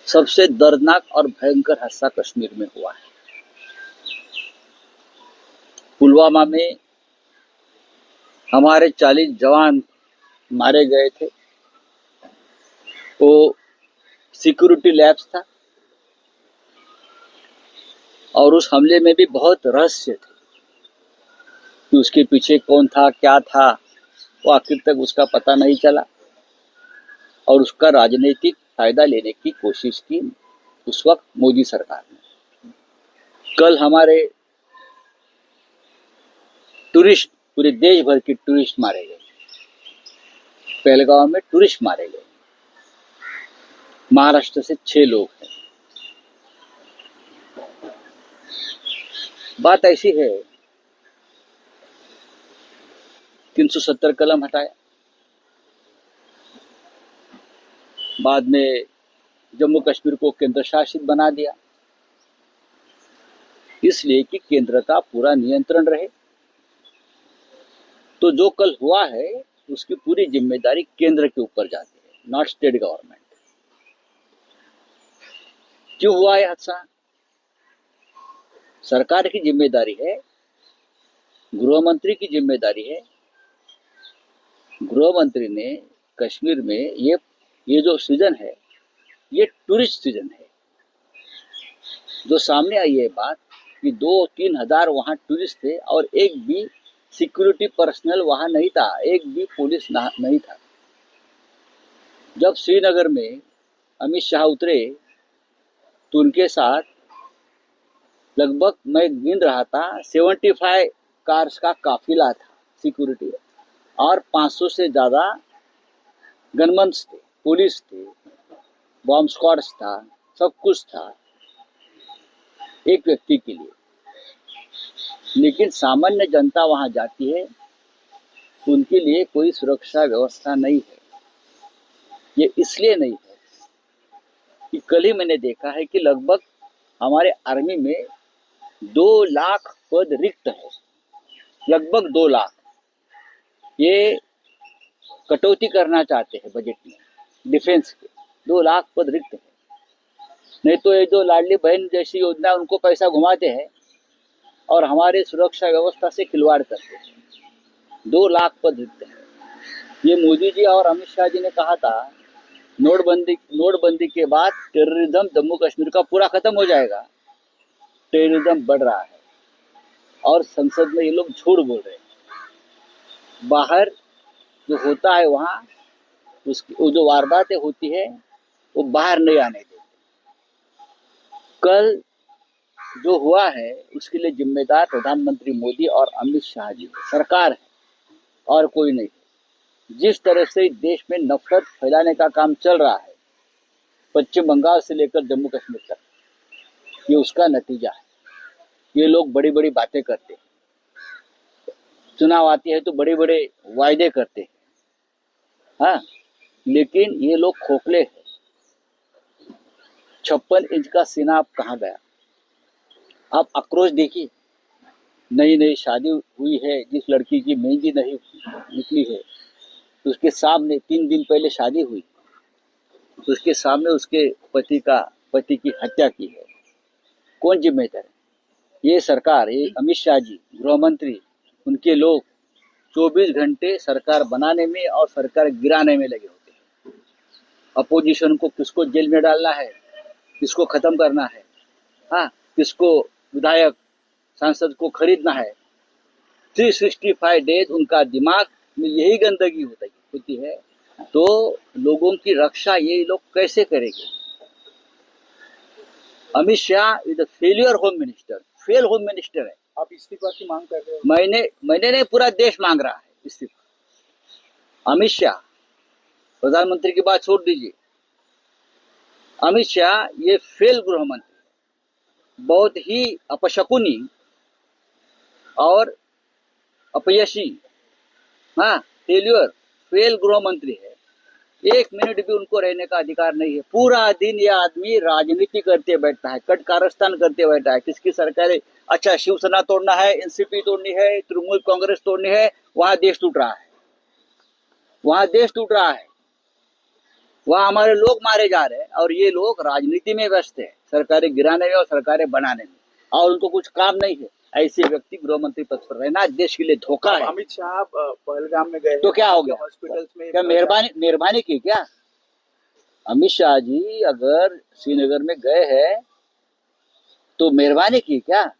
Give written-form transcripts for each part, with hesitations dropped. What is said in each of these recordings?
सबसे दर्दनाक और भयंकर हादसा कश्मीर में हुआ है। पुलवामा में हमारे 40 जवान मारे गए थे। वो सिक्योरिटी लैब्स था और उस हमले में भी बहुत रहस्य थे कि उसके पीछे कौन था, क्या था, वो आखिर तक उसका पता नहीं चला और उसका राजनीतिक फायदा लेने की कोशिश की उस वक्त मोदी सरकार ने। कल हमारे टूरिस्ट, पूरे देश भर के टूरिस्ट मारे गए। पहलगांव में टूरिस्ट मारे गए। महाराष्ट्र से 6 लोग हैं। बात ऐसी है, 370 कलम हटाया, बाद में जम्मू कश्मीर को केंद्र शासित बना दिया, इसलिए कि केंद्र का पूरा नियंत्रण रहे। तो जो कल हुआ है उसकी पूरी जिम्मेदारी केंद्र के ऊपर जाती है, नॉट स्टेट गवर्नमेंट। क्यों हुआ यह हादसा? सरकार की जिम्मेदारी है, गृह मंत्री की जिम्मेदारी है। गृह मंत्री ने कश्मीर में ये जो सीजन है, ये टूरिस्ट सीजन है। जो सामने आई है बात कि 2-3 हजार वहां टूरिस्ट थे और एक भी सिक्योरिटी पर्सनल वहां नहीं था, एक भी पुलिस नहीं था। जब श्रीनगर में अमित शाह उतरे तो उनके साथ लगभग, मैं गिन रहा था, 75 कार्स का काफिला था सिक्योरिटी, और 500 से ज्यादा गनमन्स थे, पुलिस थे, बॉम्ब स्क्वाड्स था, सब कुछ था एक व्यक्ति के लिए। लेकिन सामान्य जनता वहां जाती है, उनके लिए कोई सुरक्षा व्यवस्था नहीं है। ये इसलिए नहीं है कि कल ही मैंने देखा है कि लगभग हमारे आर्मी में 2 लाख पद रिक्त है, लगभग 2 लाख। ये कटौती करना चाहते हैं बजट में डिफेंस के, 2 लाख पद रिक्त है। नहीं तो ये जो लाडली बहन जैसी योजना, उनको पैसा घुमाते हैं और हमारे सुरक्षा व्यवस्था से खिलवाड़ करते हैं। 2 लाख पद रिक्त है। ये मोदी जी और अमित शाह जी ने कहा था नोटबंदी के बाद टेररिज्म जम्मू कश्मीर का पूरा खत्म हो जाएगा। टेररिज्म बढ़ रहा है और संसद में ये लोग झूठ बोल रहे हैं। बाहर जो होता है वहां उसकी वो जो वारदातें होती है वो बाहर नहीं आने देते। कल जो हुआ है उसके लिए जिम्मेदार प्रधानमंत्री मोदी और अमित शाह जी, सरकार है और कोई नहीं। जिस तरह से देश में नफरत फैलाने का काम चल रहा है, पश्चिम बंगाल से लेकर जम्मू कश्मीर तक, ये उसका नतीजा है। ये लोग बड़ी बड़ी बातें करते हैं, चुनाव आती है तो बड़े बड़े वायदे करते हैं, हाँ, लेकिन ये लोग खोखले हैं। 56 इंच का सीना अब कहाँ गया? आप आक्रोश देखिए। नई नई शादी हुई है, जिस लड़की की मेहंदी नहीं निकली है, उसके सामने 3 दिन पहले शादी हुई, उसके सामने उसके पति की हत्या की है। कौन जिम्मेदार है? ये सरकार, ये अमित शाह जी, गृह मंत्री, उनके लोग 24 घंटे सरकार बनाने में और सरकार गिराने में लगे होते हैं। अपोजिशन को किसको जेल में डालना है, किसको खत्म करना है, हाँ, किसको विधायक सांसद को खरीदना है। 365 डेज उनका दिमाग में यही गंदगी होती है। तो लोगों की रक्षा ये लोग कैसे करेंगे? Amit Shah is the failure home minister, fail home minister है। आप इस्तीफा की मांग कर रहे हो? मैंने नहीं, पूरा देश मांग रहा है इस्तीफा। अमित शाह, प्रधानमंत्री की बात छोड़ दीजिए, अमित शाह ये फेल गृह मंत्री, बहुत ही अपशकुनी और अपयशी, हाँ, फेलियर, फेल गृह मंत्री है। 1 मिनट भी उनको रहने का अधिकार नहीं है। पूरा दिन ये आदमी राजनीति करते बैठता है, कट कारस्तान करते बैठा है। किसकी सरकार? अच्छा, शिवसेना तोड़ना है, एनसीपी तोड़नी है, तृणमूल कांग्रेस तोड़नी है, वहां देश टूट रहा है, वहां देश टूट रहा है। वहाँ हमारे लोग मारे जा रहे हैं और ये लोग राजनीति में व्यस्त है, सरकारें गिराने में और सरकारें बनाने में, और उनको कुछ काम नहीं है। ऐसे व्यक्ति गृह मंत्री पद पर रहना देश के लिए धोखा है। अमित शाह पहलगाम में गए तो क्या हो गया? हॉस्पिटल्स में क्या मेहरबानी की क्या? अमित शाह जी अगर श्रीनगर में गए हैं तो मेहरबानी की क्या?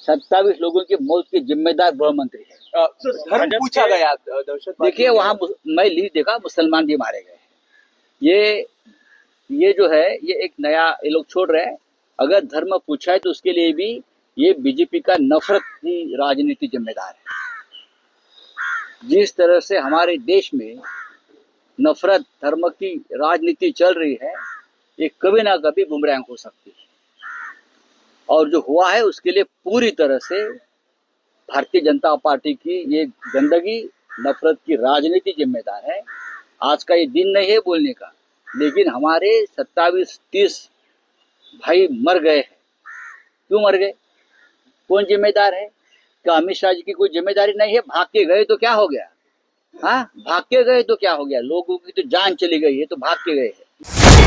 27 लोगों की मौत के जिम्मेदार गृह मंत्री है। धर्म पूछा गया दहशतवादी। देखिए वहां मैं लीड देखा, मुसलमान भी मारे गए। ये जो है ये एक नया ये लोग छोड़ रहे हैं। अगर धर्म पूछा है तो उसके लिए भी ये बीजेपी का नफरत की राजनीति जिम्मेदार है। जिस तरह से हमारे देश में नफरत धर्म की राजनीति चल रही है, ये कभी ना कभी बुमरैंग हो सकती है। और जो हुआ है उसके लिए पूरी तरह से भारतीय जनता पार्टी की ये गंदगी नफरत की राजनीति जिम्मेदार है। आज का ये दिन नहीं है बोलने का, लेकिन हमारे 27-30 भाई मर गए हैं। क्यों मर गए? कौन जिम्मेदार है? क्या अमित शाह जी की कोई जिम्मेदारी नहीं है? भाग के गए तो क्या हो गया? हाँ, भाग के गए तो क्या हो गया? लोगों की तो जान चली गई है तो भाग के गए हैं।